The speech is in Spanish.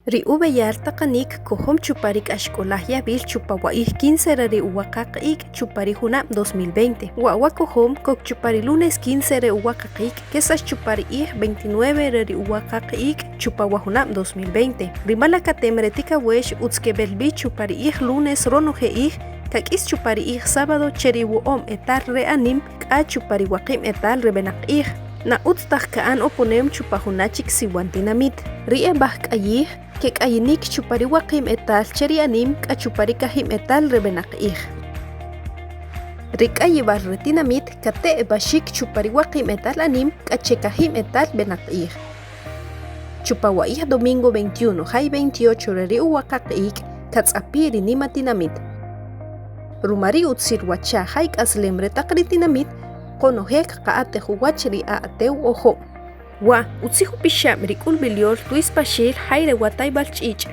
Ri ubeyar taqanik kohom chuparik ashkolahya bil chupawaih 15 ri uwaqaqik chupari junam 2020. Wawa kohom kok chupari lunes 15 ri uwaqaqik kesas chupari 29 ri uwaqaqik chupawa junam 2020. Rimala katemre tika wesh utskebelbi chupari lunes ronoje kakis chupari sábado cheri wuom etal reanim ka chupari waqim etal rebenaq na utstaj kaan oponem chupajunachik siwantinamit. Rie bahk ayih kek ayinik chupari waqim etal cheri anim ka chupari kahim etal rebenaq Rik ayibar retinamit kate bashik chupari waqim etal anim ka chekahim etal benaq Chupawaih domingo 21 hay 28 reri uwaqaq katsapiri nimatinamit. Rumari utsir wacha hay kaslemre taqritinamit qonohek qaate huwachri ateu ojo. Wa utsihu pisham rikul bilior tuis pashil hayre watay balchich.